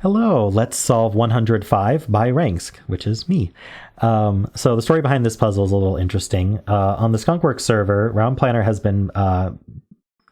Hello, let's solve 105 by Ranks, which is me. So the story behind this puzzle is a little interesting. On the Skunkworks server, Round Planner has been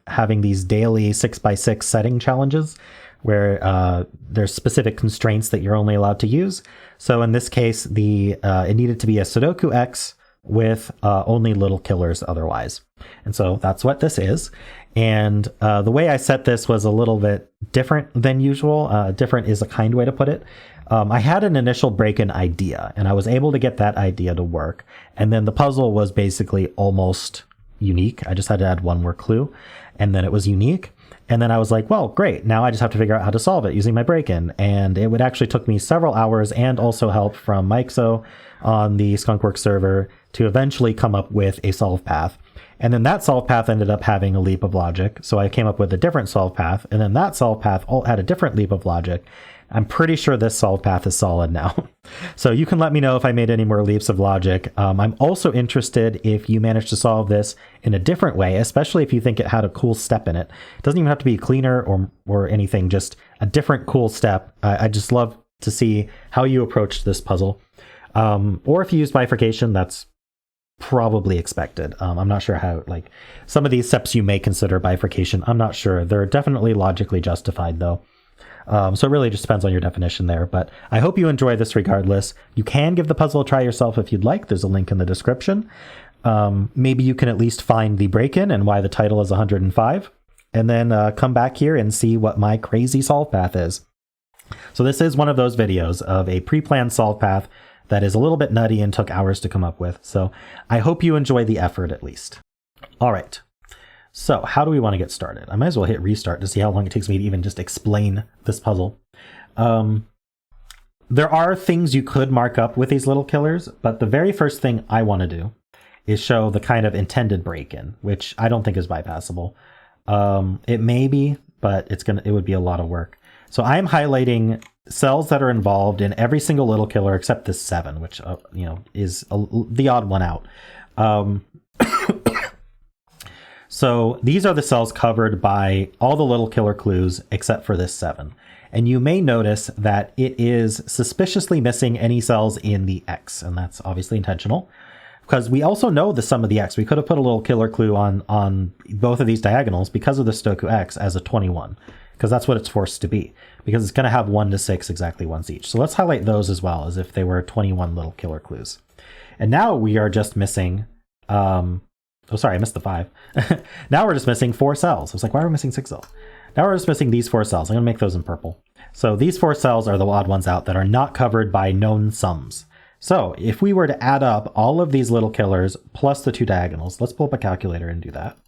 having these daily 6x6 setting challenges where there's specific constraints that you're only allowed to use. So in this case, it needed to be a Sudoku X with only little killers otherwise. And so that's what this is. And the way I set this was a little bit different than usual. Different is a kind way to put it. I had an initial break-in idea, and I was able to get that idea to work. And then the puzzle was basically almost unique. I just had to add one more clue, and then it was unique. And then I was like, well, great. Now I just have to figure out how to solve it using my break-in. And it would actually took me several hours and also help from Mikeso on the Skunkworks server to eventually come up with a solve path. And then that solve path ended up having a leap of logic. So I came up with a different solve path. And then that solve path had a different leap of logic. I'm pretty sure this solve path is solid now. So you can let me know if I made any more leaps of logic. I'm also interested if you managed to solve this in a different way, especially if you think it had a cool step in it. It doesn't even have to be cleaner or anything, just a different cool step. I just love to see how you approached this puzzle. Or if you use bifurcation, that's probably expected. I'm not sure how, like, some of these steps you may consider bifurcation. I'm not sure. They're definitely logically justified, though. So it really just depends on your definition there. But I hope you enjoy this regardless. You can give the puzzle a try yourself if you'd like. There's a link in the description. Maybe you can at least find the break-in and why the title is 105. And then come back here and see what my crazy solve path is. So this is one of those videos of a pre-planned solve path that is a little bit nutty and took hours to come up with. So I hope you enjoy the effort at least. All right. So how do we want to get started? I might as well hit restart to see how long it takes me to even just explain this puzzle. There are things you could mark up with these little killers, but the very first thing I want to do is show the kind of intended break-in, which I don't think is bypassable. It may be, but it would be a lot of work. So I'm highlighting cells that are involved in every single little killer except this 7, which is the odd one out. So these are the cells covered by all the little killer clues except for this 7. And you may notice that it is suspiciously missing any cells in the X, and that's obviously intentional. Because we also know the sum of the X. We could have put a little killer clue on both of these diagonals because of the Sudoku X as a 21. Because that's what it's forced to be. Because it's going to have 1 to 6 exactly once each. So let's highlight those as well as if they were 21 little killer clues. And now we are just missing... oh, sorry, I missed the 5. Now we're just missing 4 cells. I was like, why are we missing 6 cells? Now we're just missing these 4 cells. I'm going to make those in purple. So these 4 cells are the odd ones out that are not covered by known sums. So if we were to add up all of these little killers plus the 2 diagonals, let's pull up a calculator and do that.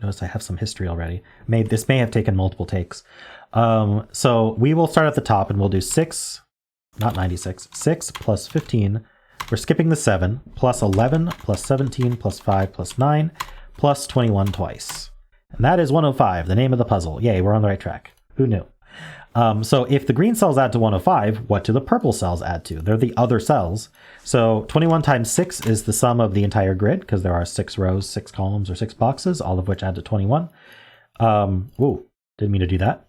Notice I have some history already. This may have taken multiple takes. So we will start at the top and we'll do 6, not 96, 6 plus 15. We're skipping the 7, plus 11, plus 17, plus 5, plus 9, plus 21 twice. And that is 105, the name of the puzzle. Yay, we're on the right track. Who knew? So if the green cells add to 105, what do the purple cells add to? They're the other cells. So 21 times 6 is the sum of the entire grid, because there are 6 rows, 6 columns, or 6 boxes, all of which add to 21. Whoa, didn't mean to do that.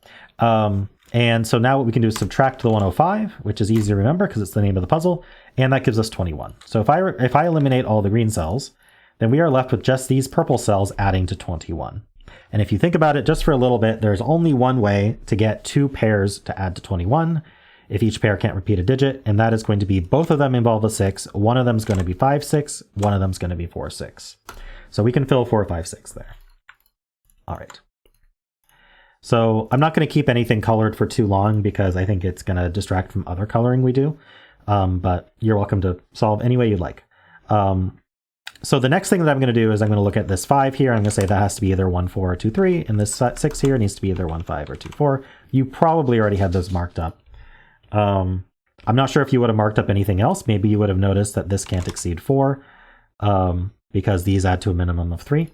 And so now what we can do is subtract the 105, which is easy to remember because it's the name of the puzzle, and that gives us 21. So if I eliminate all the green cells, then we are left with just these purple cells adding to 21. And if you think about it just for a little bit, there's only one way to get 2 pairs to add to 21 if each pair can't repeat a digit, and that is going to be both of them involve a 6. One of them is going to be 5, 6. One of them is going to be 4, 6. So we can fill 4, 5, 6 there. All right. So I'm not going to keep anything colored for too long because I think it's going to distract from other coloring we do. But you're welcome to solve any way you'd like. So the next thing that I'm going to do is I'm going to look at this 5 here. I'm going to say that has to be either 1, 4, or 2, 3. And this 6 here needs to be either 1, 5, or 2, 4. You probably already had those marked up. I'm not sure if you would have marked up anything else. Maybe you would have noticed that this can't exceed 4 because these add to a minimum of 3.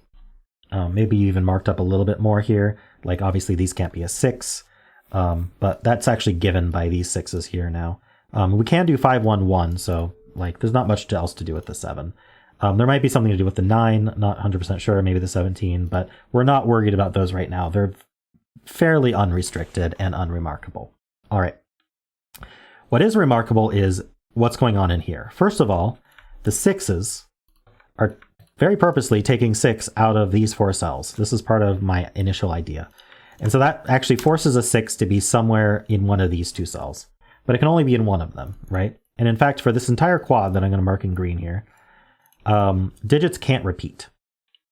Maybe you even marked up a little bit more here. Like obviously these can't be a 6, but that's actually given by these 6s here now. We can do 5, 1, 1, so like there's not much else to do with the 7. There might be something to do with the 9, not 100% sure, maybe the 17, but we're not worried about those right now. They're fairly unrestricted and unremarkable. All right. What is remarkable is what's going on in here. First of all, the 6s are very purposely taking 6 out of these 4 cells. This is part of my initial idea. And so that actually forces a 6 to be somewhere in one of these 2 cells. But it can only be in one of them, right? And in fact, for this entire quad that I'm going to mark in green here, digits can't repeat.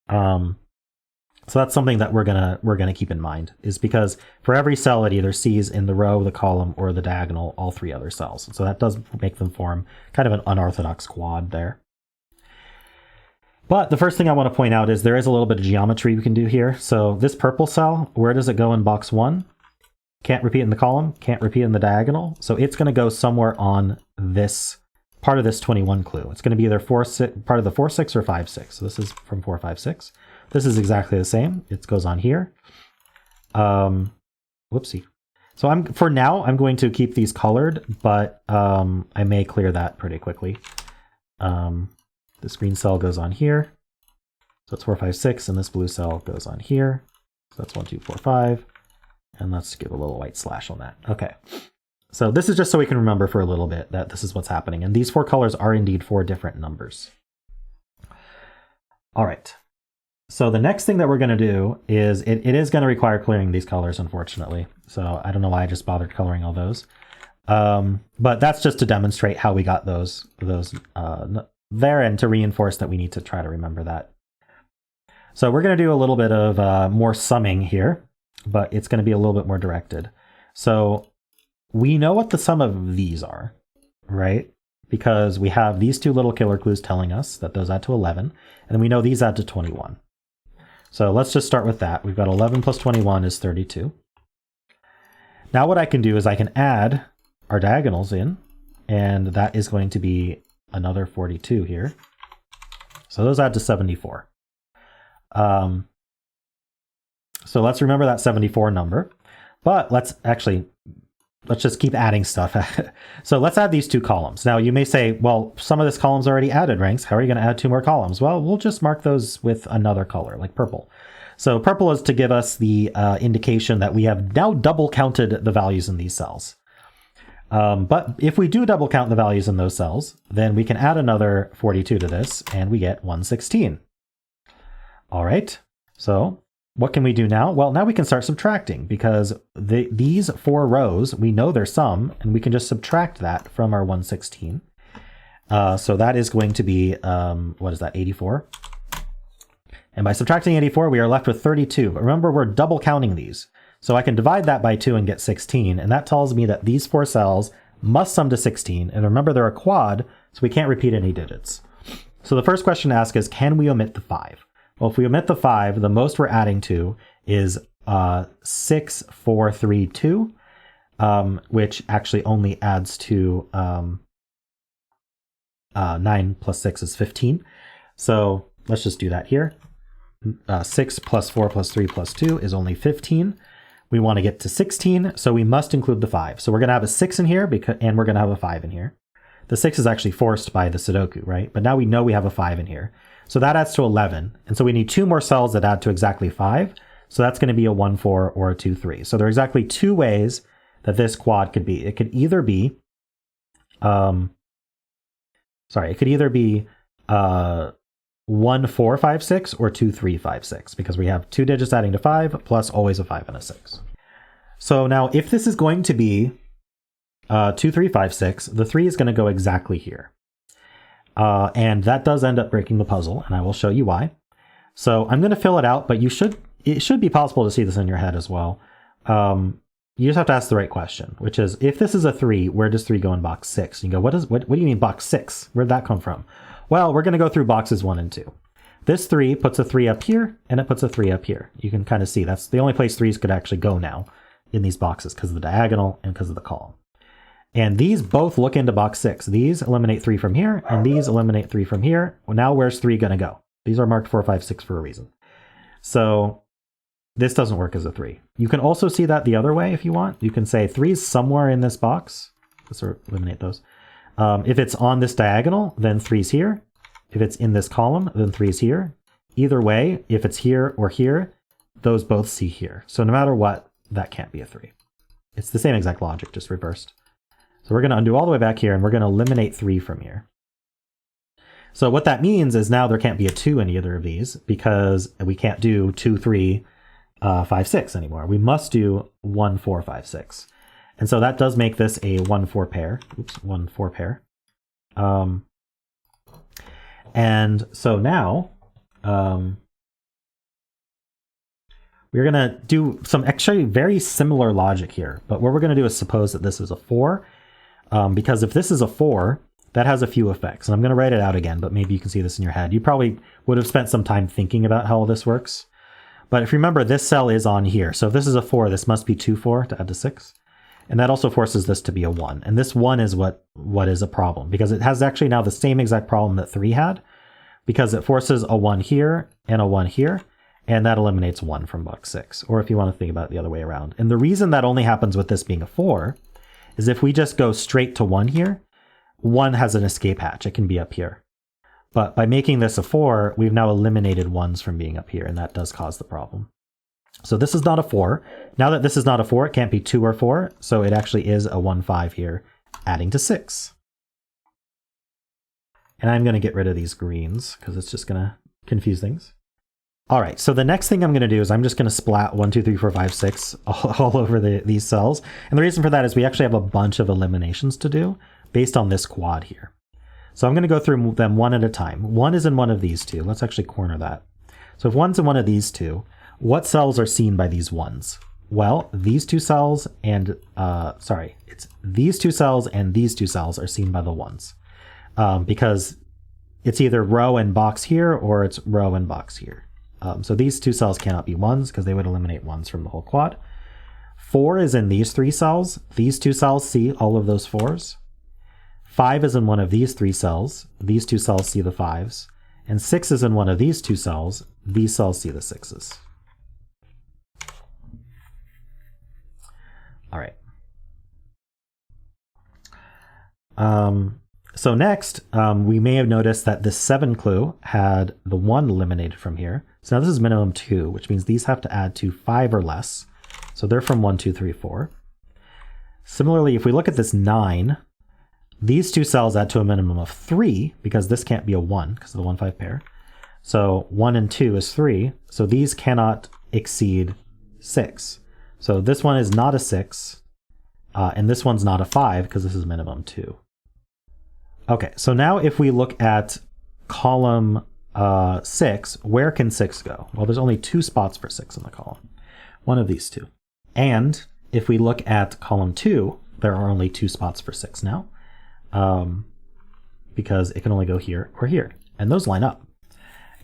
So that's something that we're gonna keep in mind, is because for every cell it either sees in the row, the column, or the diagonal all 3 other cells. So that does make them form kind of an unorthodox quad there. But the first thing I want to point out is there is a little bit of geometry we can do here. So this purple cell, where does it go in box 1? Can't repeat in the column, can't repeat in the diagonal. So it's going to go somewhere on this part of this 21 clue. It's going to be either part of the 4, 6, or 5, 6. So this is from 4, 5, 6. This is exactly the same. It goes on here. Whoopsie. So for now, I'm going to keep these colored, but I may clear that pretty quickly. This green cell goes on here. So it's 4, 5, 6, and this blue cell goes on here. So that's 1, 2, 4, 5. And let's give a little white slash on that. Okay. So this is just so we can remember for a little bit that this is what's happening. And these 4 colors are indeed 4 different numbers. All right. So the next thing that we're going to do is it is going to require clearing these colors, unfortunately. So I don't know why I just bothered coloring all those. But that's just to demonstrate how we got those there, and to reinforce that we need to try to remember that. So we're going to do a little bit of more summing here, but it's going to be a little bit more directed. So we know what the sum of these are, right? Because we have these 2 little killer clues telling us that those add to 11, and then we know these add to 21. So let's just start with that. We've got 11 plus 21 is 32. Now what I can do is I can add our diagonals in, and that is going to be another 42 here. So those add to 74. So let's remember that 74 number, but let's just keep adding stuff. So let's add these 2 columns. Now you may say, well, some of this column's already added ranks. How are you going to add 2 more columns? Well, we'll just mark those with another color, like purple. So purple is to give us the indication that we have now double counted the values in these cells. But if we do double count the values in those cells, then we can add another 42 to this, and we get 116. All right, so what can we do now? Well, now we can start subtracting, because these 4 rows, we know their sum, and we can just subtract that from our 116. So that is going to be, what is that, 84? And by subtracting 84, we are left with 32. But remember, we're double counting these. So I can divide that by 2 and get 16, and that tells me that these 4 cells must sum to 16. And remember, they're a quad, so we can't repeat any digits. So the first question to ask is, can we omit the 5? Well, if we omit the 5, the most we're adding to is 6, 4, 3, 2, which actually only adds to 9 plus 6 is 15. So let's just do that here. 6 plus 4 plus 3 plus 2 is only 15. We want to get to 16, so we must include the 5. So we're going to have a 6 in here, and we're going to have a 5 in here. The 6 is actually forced by the Sudoku, right? But now we know we have a 5 in here. So that adds to 11. And so we need 2 more cells that add to exactly 5. So that's going to be a 1, 4 or a 2, 3. So there are exactly 2 ways that this quad could be. It could either be, 1, 4, 5, 6 or 2, 3, 5, 6, because we have 2 digits adding to 5 plus always a 5 and a 6. So now if this is going to be 2, 3, 5, 6, the 3 is going to go exactly here. And that does end up breaking the puzzle, and I will show you why. So I'm going to fill it out, but it should be possible to see this in your head as well. You just have to ask the right question, which is, if this is a 3, where does 3 go in box 6? You go, what do you mean box 6? Where'd that come from? Well, we're going to go through boxes 1 and 2. This 3 puts a 3 up here, and it puts a 3 up here. You can kind of see that's the only place 3s could actually go now in these boxes, because of the diagonal and because of the column. And these both look into box 6. These eliminate 3 from here, and these eliminate 3 from here. Well, now where's 3 going to go? These are marked 4, 5, 6 for a reason. So this doesn't work as a 3. You can also see that the other way if you want. You can say 3 is somewhere in this box. Let's eliminate those. If it's on this diagonal, then 3's here. If it's in this column, then 3's here. Either way, if it's here or here, those both see here. So no matter what, that can't be a 3. It's the same exact logic, just reversed. So we're going to undo all the way back here, and we're going to eliminate 3 from here. So what that means is now there can't be a 2 in either of these, because we can't do 2, 3, 5, 6 anymore. We must do 1, 4, 5, 6. And so that does make this a 1, 4 pair. Oops, 1, 4 pair. And so now we're going to do some actually very similar logic here. But what we're going to do is suppose that this is a 4. Because if this is a 4, that has a few effects. And I'm going to write it out again, but maybe you can see this in your head. You probably would have spent some time thinking about how all this works. But if you remember, this cell is on here. So if this is a 4, this must be 2, 4 to add to 6. And that also forces this to be a 1. And this 1 is what is a problem, because it has actually now the same exact problem that 3 had, because it forces a 1 here and a 1 here, and that eliminates 1 from box 6. Or if you want to think about it the other way around. And the reason that only happens with this being a 4 is if we just go straight to 1 here, 1 has an escape hatch. It can be up here. But by making this a 4, we've now eliminated 1s from being up here, and that does cause the problem. So this is not a 4. Now that this is not a 4, it can't be 2 or 4, so it actually is a 1, 5 here, adding to 6. And I'm going to get rid of these greens, because it's just going to confuse things. All right, so the next thing I'm going to do is I'm just going to splat 1, 2, 3, 4, 5, 6 all over these cells. And the reason for that is we actually have a bunch of eliminations to do based on this quad here. So I'm going to go through them one at a time. 1 is in one of these two. Let's actually corner that. So if 1's in one of these two, what cells are seen by these 1s? Well, these 2 cells and, it's these 2 cells and these 2 cells are seen by the 1s. Because it's either row and box here or it's row and box here. So these 2 cells cannot be 1s because they would eliminate 1s from the whole quad. 4 is in these 3 cells. These 2 cells see all of those 4s. 5 is in one of these 3 cells. These 2 cells see the 5s. And 6 is in one of these 2 cells. These cells see the 6s. All right. So next, we may have noticed that this 7 clue had the 1 eliminated from here. So now this is minimum 2, which means these have to add to 5 or less. So they're from 1, 2, 3, 4. Similarly, if we look at this 9, these 2 cells add to a minimum of 3, because this can't be a 1 because of the 1, 5 pair. So 1 and 2 is 3. So these cannot exceed 6. So this one is not a 6, and this one's not a 5 because this is minimum 2. Okay, so now if we look at column 6, where can 6 go? Well, there's only 2 spots for 6 in the column. One of these 2. And if we look at column 2, there are only 2 spots for 6 now, because it can only go here or here, and those line up.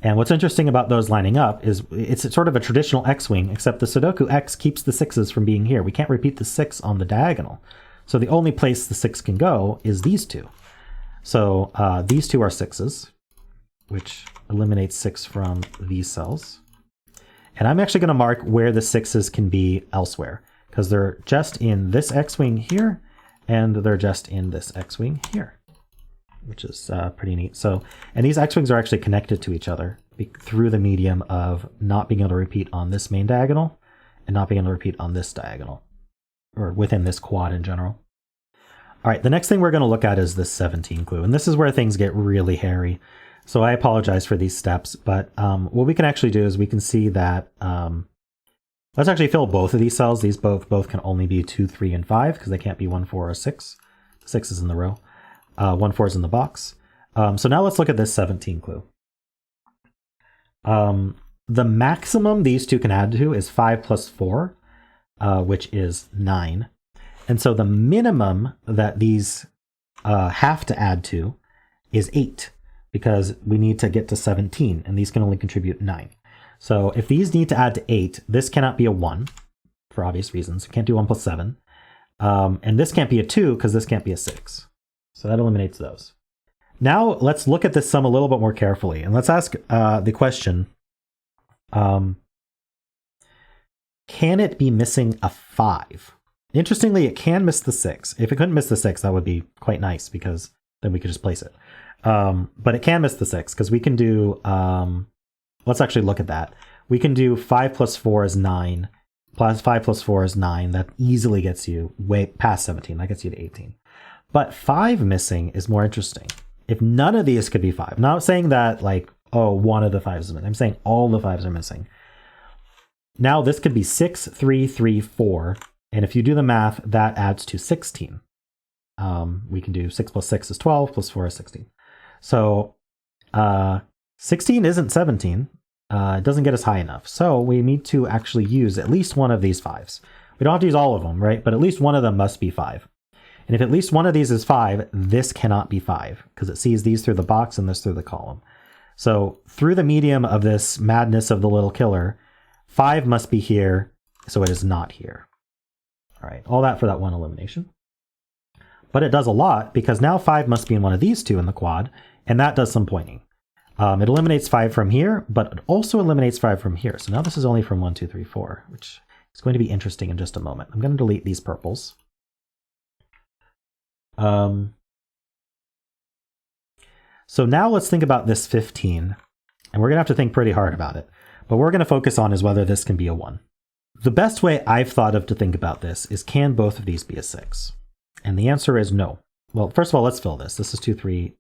And what's interesting about those lining up is it's sort of a traditional X-wing, except the Sudoku X keeps the 6s from being here. We can't repeat the 6 on the diagonal. So the only place the 6 can go is these 2. So these 2 are 6s, which eliminates 6 from these cells. And I'm actually going to mark where the 6s can be elsewhere, because they're just in this X-wing here, and they're just in this X-wing here, which is pretty neat. So, and these X-wings are actually connected to each other through the medium of not being able to repeat on this main diagonal and not being able to repeat on this diagonal, or within this quad in general. All right, the next thing we're going to look at is this 17 clue, and this is where things get really hairy. So I apologize for these steps, but what we can actually do is we can see that, let's actually fill both of these cells. These both can only be 2, 3, and 5, because they can't be 1, 4, or 6. 6 is in the row. 1, 4 is in the box. So now let's look at this 17 clue. The maximum these 2 can add to is 5 plus 4, which is 9. And so the minimum that these have to add to is 8, because we need to get to 17, and these can only contribute 9. So if these need to add to 8, this cannot be a 1, for obvious reasons. We can't do 1 plus 7. And this can't be a 2, because this can't be a 6. So that eliminates those. Now let's look at this sum a little bit more carefully, and let's ask the question, can it be missing a 5? Interestingly, it can miss the 6. If it couldn't miss the 6, that would be quite nice, because then we could just place it. But it can miss the 6, because we can do, let's actually look at that. We can do 5 plus 4 is 9. plus 5 plus 4 is 9. That easily gets you way past 17. That gets you to 18. But 5 missing is more interesting. If none of these could be 5, not saying that like, oh, one of the 5s is missing. I'm saying all the 5s are missing. Now this could be 6, 3, 3, 4. And if you do the math, that adds to 16. We can do 6 plus 6 is 12, plus 4 is 16. So 16 isn't 17. It doesn't get us high enough. So we need to actually use at least one of these 5s. We don't have to use all of them, right? But at least one of them must be 5. And if at least one of these is 5, this cannot be 5 because it sees these through the box and this through the column. So through the medium of this madness of the little killer, 5 must be here, so it is not here. All right, all that for that one elimination. But it does a lot because now 5 must be in one of these two in the quad, and that does some pointing. It eliminates 5 from here, but it also eliminates 5 from here. So now this is only from 1, 2, 3, 4, which is going to be interesting in just a moment. I'm going to delete these purples. So now let's think about this 15, and we're going to have to think pretty hard about it. But what we're going to focus on is whether this can be a 1. The best way I've thought of to think about this is, can both of these be a 6? And the answer is no. Well, first of all, let's fill this. This is 2, 3.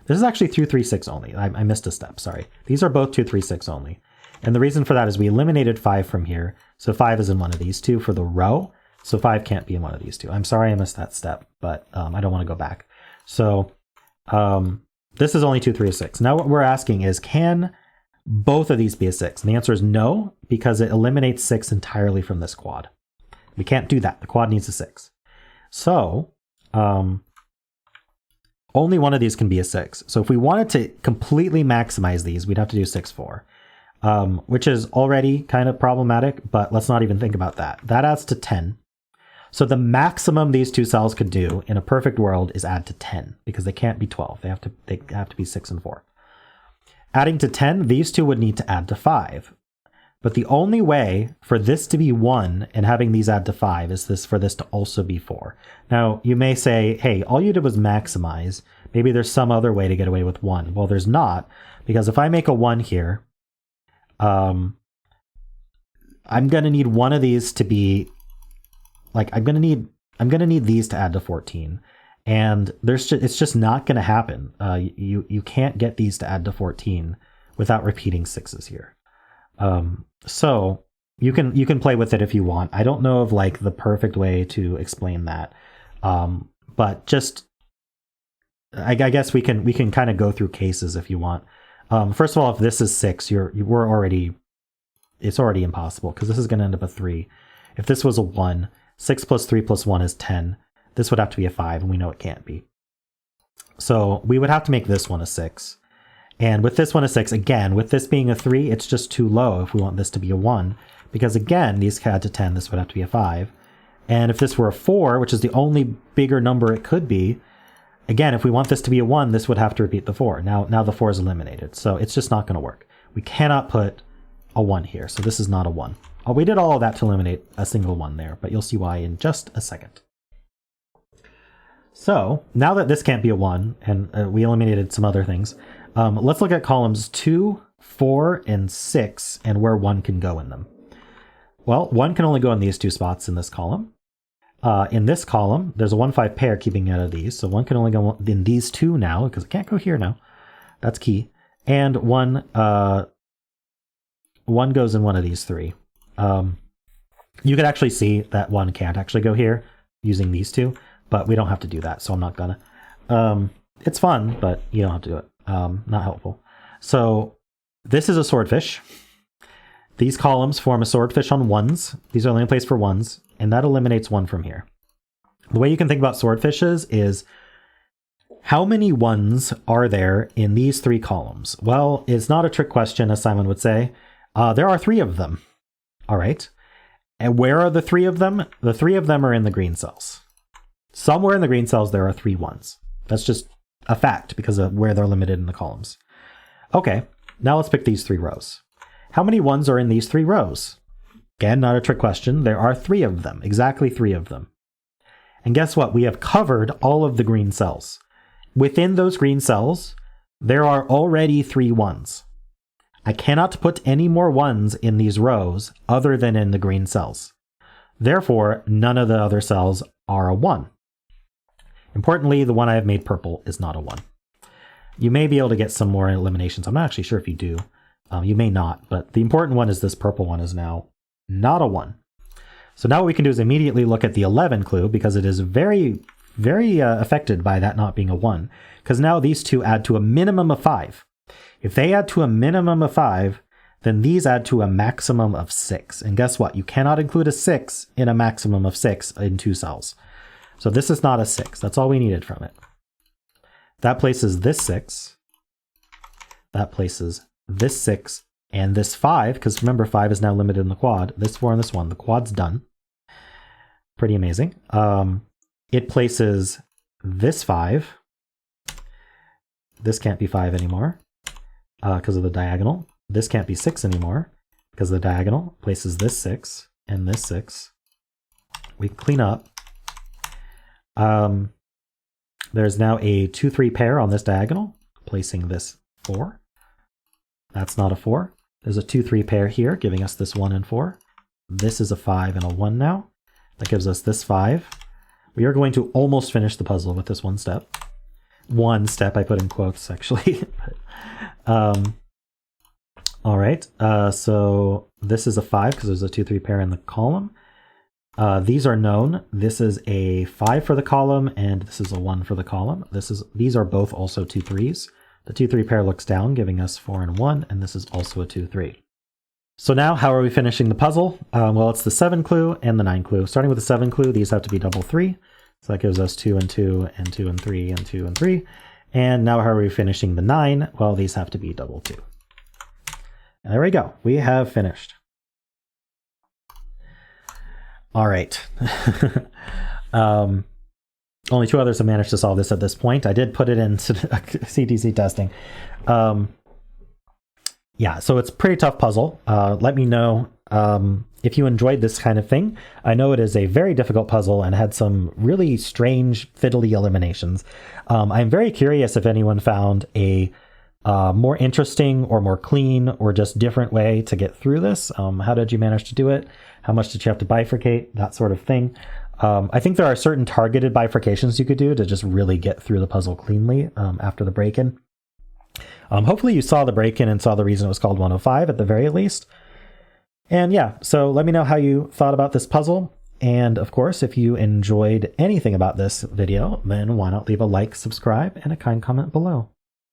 This is actually 2, 3, 6 only. I missed a step, sorry. These are both 2, 3, 6 only. And the reason for that is we eliminated 5 from here. So 5 is in one of these two for the row. So 5 can't be in one of these two. I'm sorry I missed that step, but I don't want to go back. So this is only 2, 3, 6. Now what we're asking is, can both of these be a 6? And the answer is no, because it eliminates 6 entirely from this quad. We can't do that. The quad needs a 6. So only one of these can be a 6. So if we wanted to completely maximize these, we'd have to do 6, 4, which is already kind of problematic, but let's not even think about that. That adds to 10. So the maximum these two cells could do in a perfect world is add to 10, because they can't be 12. They have to be 6 and 4. Adding to 10, these two would need to add to 5. But the only way for this to be 1 and having these add to 5 is for this to also be 4. Now, you may say, hey, all you did was maximize. Maybe there's some other way to get away with 1. Well, there's not, because if I make a 1 here, I'm going to need one of these to be, like, I'm going to need these to add to 14. And it's just not going to happen. You can't get these to add to 14 without repeating 6s here. So you can play with it if you want. I don't know of like the perfect way to explain that. But just, I guess we can kind of go through cases if you want. First of all, if this is 6, it's already impossible, because this is going to end up a 3. If this was a 1, 6 plus 3 plus 1 is 10. This would have to be a 5, and we know it can't be. So we would have to make this one a 6. And with this one a 6, again, with this being a 3, it's just too low if we want this to be a 1. Because again, these add to 10, this would have to be a 5. And if this were a 4, which is the only bigger number it could be, again, if we want this to be a 1, this would have to repeat the 4. Now the 4 is eliminated, so it's just not going to work. We cannot put a 1 here, so this is not a 1. We did all of that to eliminate a single 1 there, but you'll see why in just a second. So now that this can't be a 1, and we eliminated some other things, let's look at columns 2, 4, and 6, and where 1 can go in them. Well, 1 can only go in these two spots in this column. In this column, there's a 1, 5 pair keeping out of these, so 1 can only go in these two now, because it can't go here now. That's key. And 1 goes in one of these 3. You could actually see that 1 can't actually go here using these two, but we don't have to do that, so I'm not gonna. It's fun, but you don't have to do it. Not helpful. So this is a swordfish. These columns form a swordfish on 1s. These are only in place for 1s, and that eliminates 1 from here. The way you can think about swordfishes is, how many 1s are there in these 3 columns? Well, it's not a trick question, as Simon would say. There are 3 of them. All right. And where are the 3 of them? The 3 of them are in the green cells. Somewhere in the green cells, there are 3 1s. That's just a fact because of where they're limited in the columns. Okay, now let's pick these 3 rows. How many 1s are in these 3 rows? Again, not a trick question. There are 3 of them, exactly 3 of them. And guess what? We have covered all of the green cells. Within those green cells, there are already 3 1s. I cannot put any more 1s in these rows other than in the green cells. Therefore, none of the other cells are a 1. Importantly, the one I have made purple is not a 1. You may be able to get some more eliminations. I'm not actually sure if you do. You may not, but the important one is this purple one is now not a 1. So now what we can do is immediately look at the 11 clue, because it is very, very affected by that not being a 1. Because now these two add to a minimum of 5. If they add to a minimum of 5, then these add to a maximum of 6. And guess what? You cannot include a 6 in a maximum of 6 in 2 cells. So this is not a 6. That's all we needed from it. That places this 6. That places this 6 and this 5, because remember 5 is now limited in the quad. This 4 and this 1. The quad's done. Pretty amazing. It places this 5. This can't be 5 anymore because of the diagonal. This can't be 6 anymore because of the diagonal. Places this 6 and this 6. We clean up. There's now a 2-3 pair on this diagonal, placing this 4. That's not a 4. There's a 2-3 pair here, giving us this 1 and 4. This is a 5 and a 1 now. That gives us this 5. We are going to almost finish the puzzle with this one step. One step, I put in quotes, actually. All right, so this is a 5 because there's a 2-3 pair in the column. These are known. This is a 5 for the column, and this is a 1 for the column. These are both also 2-3s. The 2-3 pair looks down, giving us 4 and 1, and this is also a 2-3. So now, how are we finishing the puzzle? Well, it's the 7 clue and the 9 clue. Starting with the 7 clue, these have to be double 3. So that gives us 2 and 2, and 2 and 3, and 2 and 3. And now how are we finishing the 9? Well, these have to be double 2. And there we go. We have finished. All right. Only 2 others have managed to solve this at this point. I did put it into CTC testing. Yeah, so it's a pretty tough puzzle. Let me know if you enjoyed this kind of thing. I know it is a very difficult puzzle and had some really strange, fiddly eliminations. I'm very curious if anyone found a more interesting or more clean or just different way to get through this. How did you manage to do it? How much did you have to bifurcate? That sort of thing. I think there are certain targeted bifurcations you could do to just really get through the puzzle cleanly after the break-in. Hopefully you saw the break-in and saw the reason it was called 105 at the very least. And yeah, so let me know how you thought about this puzzle. And of course, if you enjoyed anything about this video, then why not leave a like, subscribe, and a kind comment below.